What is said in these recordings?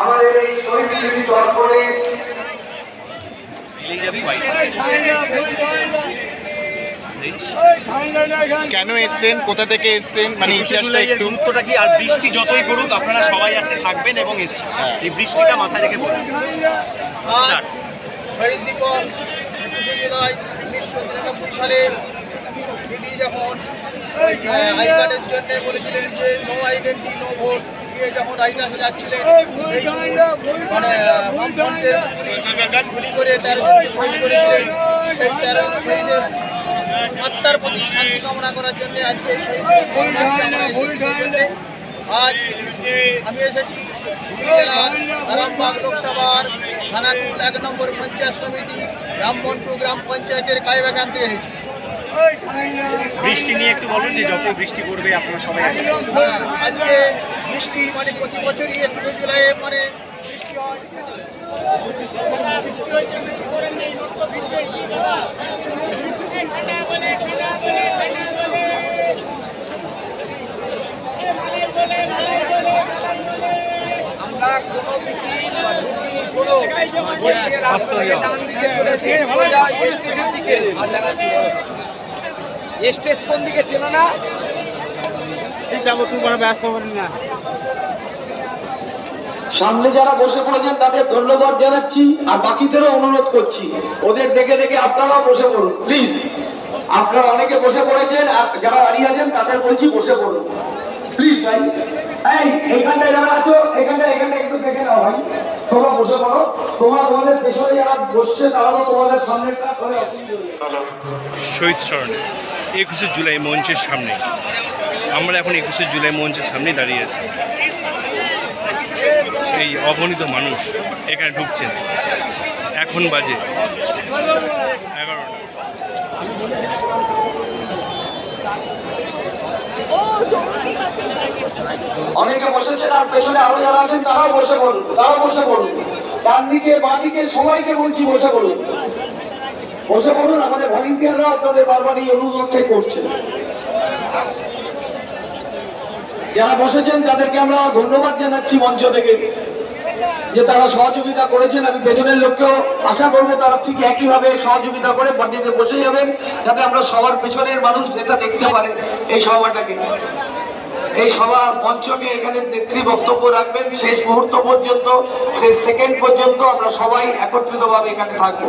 আমাদের এই শহীদ স্মৃতি দর্পণে কেন এসছেন, কোথা থেকে এসছেন, মানে ইতিহাসটা একটু গুরুত্বটা কি? আর বৃষ্টি যতই পড়ুক আপনারা সবাই আজকে থাকবেন এবং এসছেন, এই বৃষ্টিটা মাথায় রেখে বলুন। শহীদ দিবস 21শে জুলাই 1993 সালে দিদি যখন আই কার্ডের জন্য বলেছিলেন যে নো আইডেন্টি নো ভোট দিয়ে যখন আইনাসে যাচ্ছিলেন, সেই মানে বামফ্রন্টের গুলি করে 13 জনকে শহীদ করেছিলেন। সেই 13 শহীদের আত্মার প্রতি শান্তি কামনা করার জন্য আজকে এই শহীদ দিবস। আজ আমি এসেছি জেলার আরামবাগ লোকসভার খানাকুল 1 নম্বর পঞ্চায়েত সমিতি রামমন্টু গ্রাম পঞ্চায়েতের কাইবা গ্রাম থেকে এসেছি। বৃষ্টি নিয়ে একটু বলুন যে যত বৃষ্টি পড়বে আপনারা সবাই আজকে বৃষ্টি মানে প্রতি বছরই 21 জুলাই মানে বৃষ্টি হয়। স্টেজ কোন দিকে ছিল না যাবো, তোমার ব্যস্ত করেন না। সামনে যারা বসে পড়েছেন তাদের ধন্যবাদ জানাচ্ছি, আর বাকিদেরও অনুরোধ করছি ওদের দেখে দেখে আপনারাও বসে পড়ুন প্লিজ। আপনারা অনেকে বসে পড়েছেন, আর যারা দাঁড়িয়ে আছেন তাদের বলছি বসে পড়ুন প্লিজ ভাই। এই এইখানটায় যারা আছো এখানটা একটু দেখে নাও ভাই, তোমরা বসে পড়ো। তোমাদের পেছনে যারা বসছে তারাও তোমাদের সামনেটা করে অসুবিধা হয়ে শহীদ স্মরণে 21শে জুলাই মঞ্চের সামনে আমরা এখন 21শে জুলাই মঞ্চের সামনে দাঁড়িয়ে আছি। এই অগণিত মানুষ এখানে ঢুকছেন। এখন বাজে 11টা। অনেকে বসেছেন, আর পেছনে আরো যারা আছেন তারাও বসে পড়ুন, ডান দিকে বাঁ দিকে সবাইকে বলছি বসে পড়ুন। আমাদের ভলেন্টিয়াররা আপনাদের বারবার এই অনুরোধটাই করছেন। যারা বসেছেন তাদেরকে আমরা ধন্যবাদ জানাচ্ছি মঞ্চ থেকে যে তারা সহযোগিতা করেছেন। আমি পেছনের লোককেও আশা করবো তারা ঠিক একইভাবে সহযোগিতা করে পার্টিতে বসে যাবেন, যাতে আমরা সবার পেছনের মানুষ যেটা দেখতে পারে এই সভাটাকে। এই সভা মঞ্চকে এখানে নেত্রী বক্তব্য রাখবেন শেষ মুহূর্ত পর্যন্ত, শেষ সেকেন্ড পর্যন্ত আমরা সবাই একত্রিতভাবে এখানে থাকবো।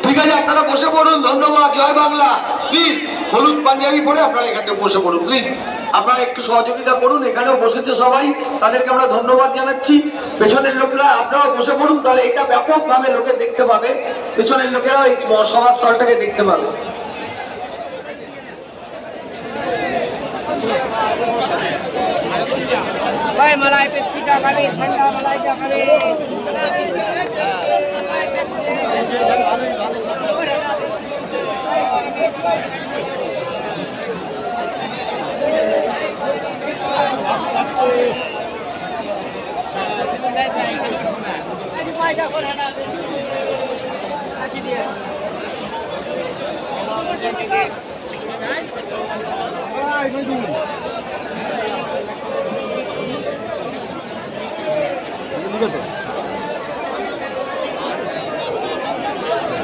ঠিক আছে, আপনারা বসে পড়ুন। ধন্যবাদ। জয় বাংলা। প্লিজ হলুদ পাঞ্জাবি পরে আপনারা এখানে বসে পড়ুন প্লিজ। আপনারা একটু সহযোগিতা করুন, এখানেও বসেছে সবাই, তাদেরকে আমরা ধন্যবাদ জানাচ্ছি। পেছনের লোকরা আপনারাও বসে পড়ুন, তাহলে এটা ব্যাপকভাবে লোকে দেখতে পাবে, পেছনের লোকেরাও এই সভাস্থলটাকে দেখতে পাবে। भाई मलाई पेप्सी का खाली ठंडा मलाई का खाली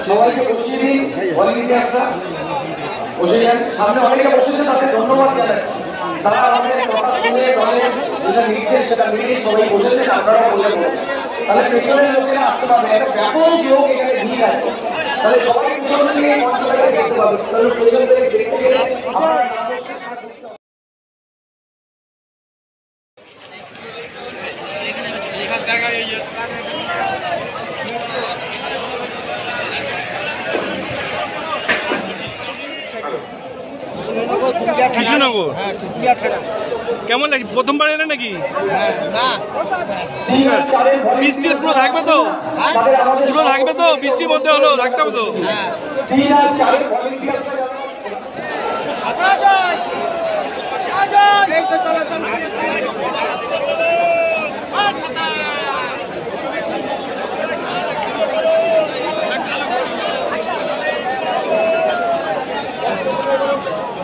সবাইকে বসিয়ে দিই, ভলেন্টিয়াররা বসে যান। সামনে অনেকে বসেছে, তাদের ধন্যবাদ জানাচ্ছি। তারা আমাদের কথা শুনে দলের যেটা নির্দেশ সেটা মেনে সবাই বসেছেন, আপনারাও বসে পড়ুন। তাহলে পেছনের লোকেরা আসতে পারবে, একটা ব্যাপক লোক এখানে ভিড় আছে, তাহলে সবাই পেছন থেকে মঞ্চটাকে দেখতে পাবে। তাহলে পেছন থেকে দেখতে গেলে আপনারা না বসে কৃষ্ণনগর। কেমন লাগে, প্রথমবার এলে নাকি? বৃষ্টি পুরো থাকবে তো? পুরো থাকবে তো? বৃষ্টির মধ্যে হলো থাকতে হবে তো?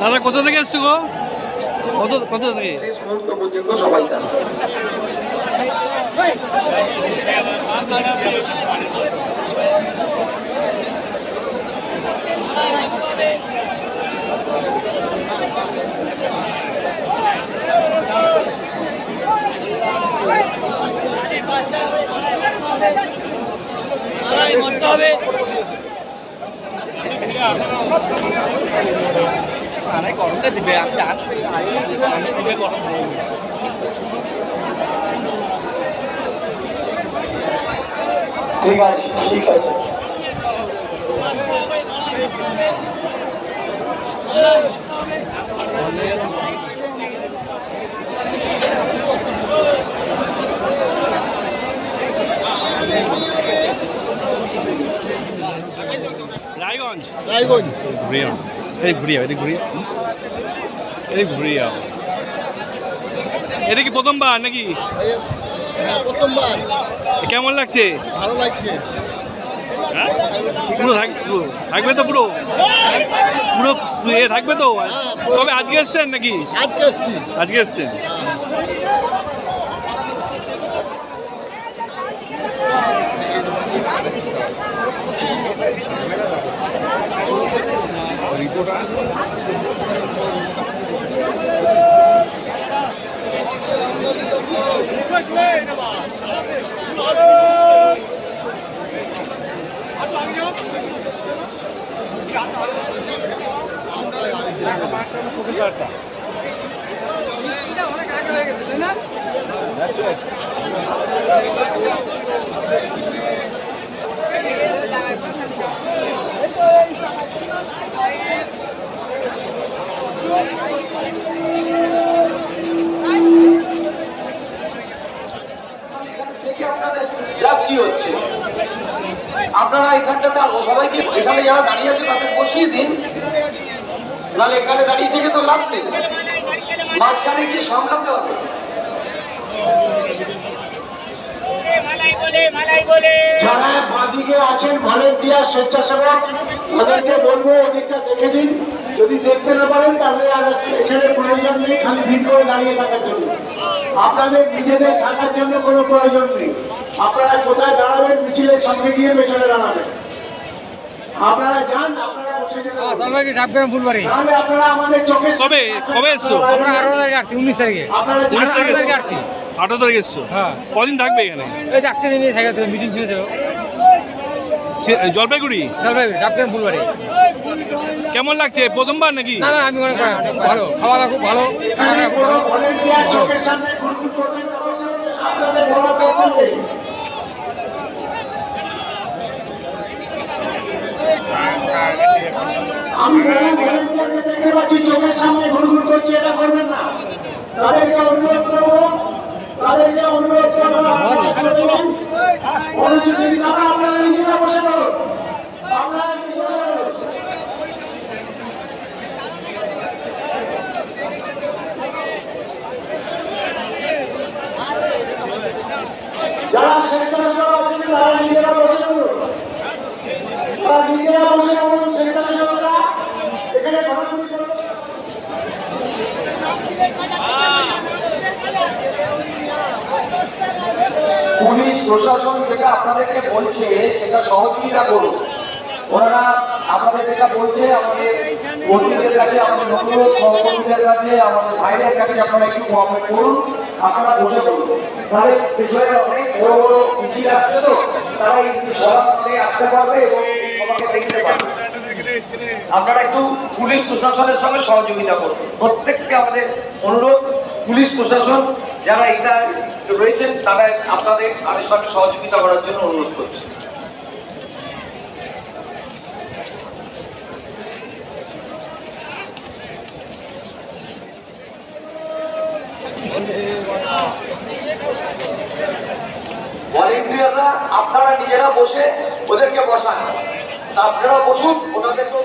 দাদা কোথা থেকে এসছো গো? কত থেকে? শেষ মুহূর্ত পর্যন্ত সবাই তার ঠিক আছে, ঠিক আছে। রায়গঞ্জ। রায়গঞ্জ। ঘুরে যাও, এদিক ঘুরে যাও, এদিক ঘুরে যাও, এদিক ঘুরে যাও। এটা কি প্রথমবার নাকি? হ্যাঁ, প্রথমবার। কেমন লাগছে? ভালো লাগছে। হ্যাঁ? পুরো থাকবে তো? পুরো এ থাকবে তো? তবে আজকে এসছেন নাকি? আজকে এসছি। আজকে এসছেন। অনেক আগে হয়ে গেছে, তাই না? আপনাদের লাভ কি হচ্ছে? আপনারা এখানটাতে সবাইকে এখানে যারা দাঁড়িয়ে আছে তাদের বসিয়ে দিন, নাহলে এখানে দাঁড়িয়ে থেকে তো লাভ নেই। মাঝখানে গিয়ে সামলাতে হবে। যারা বাদিকে আছেন ভলেন্টিয়ার স্বেচ্ছাসেবক, তাদেরকে বলবো ওদিকটা দেখে দিন। যদি দেখতে না পারেন তাহলে আর এখানে প্রয়োজন নেই খালি ভিড় করে দাঁড়িয়ে থাকার জন্য। আপনাদের নিজেদের থাকার জন্য কোনো প্রয়োজন নেই। আপনারা কোথায় দাঁড়াবেন, মিছিলের সঙ্গে গিয়ে পেছনে দাঁড়াবেন। আপনারা যান, আপনারা বসে যেতে পারেন। তাহলে আপনারা আমাদের চোখে কবে এসছো? আমরা 18 তারিখে আসছি, 19 তারিখে। আপনারা 19 তারিখে তারিখে এসছো? আসছি। 18 তারিখে এসছো? হ্যাঁ। কদিন থাকবে এখানে? এই যে আজকে দিনে থাকে তো মিটিং ফিরে যাবো। জলপাইগুড়ি। ডাক্তার ফুলবাড়ি। কেমন লাগছে, প্রথমবার নাকি? না না, আমি অনেক ভালো, খাওয়া দাওয়া খুব ভালো, যদি কোনো ভলেন্টিয়ার চোখের সামনে ঘুরঘুর করবেন, আপনাদের বলার দরকার নেই। আমি ভলেন্টিয়ারকে দেখতে পাচ্ছি চোখের সামনে ঘুরঘুর করছে, এটা করবেন না। তাদেরকে অনুরোধ করবো, অনুচিত যদি না হয় আপনারা নিজেরা বসে পড়ুন। আপনারা নিজেরা বসুন। যারা স্বেচ্ছাসেবক আছেন তারা নিজেরা বসে পড়ুন। তারা নিজেরা বসে পড়ুন, স্বেচ্ছাসেবকরা এখানে ঘোরাঘুরি করুন। পুলিশ প্রশাসন যেটা আপনাদেরকে বলছে সেটা সহযোগিতা করুন। ওনারা আপনাদের যেটা বলছে, আমাদের কর্মীদের কাছে, আমাদের নতুন সহকর্মীদের কাছে, আমাদের ভাইদের কাছে আপনারা একটু কোঅপারেট করুন। আপনারা বসে পড়ুন, তাহলে পেছনে অনেক বড় বড় মিছিল আসছে তো, তারা এই সভাস্থলে আসতে পারবে এবং সবাইকে দেখতে পারবে। আপনারা একটু পুলিশ প্রশাসনের সঙ্গে সহযোগিতা করুন। প্রত্যেককে আমাদের অনুরোধ, পুলিশ প্রশাসন যারা এটা রয়েছেন তারা আপনাদের তাদের সঙ্গে সহযোগিতা করার জন্য অনুরোধ করছি। ভলেন্টিয়াররা আপনারা নিজেরা বসে ওদেরকে বসান, আপনারা বসুন, ওনাদেরকেও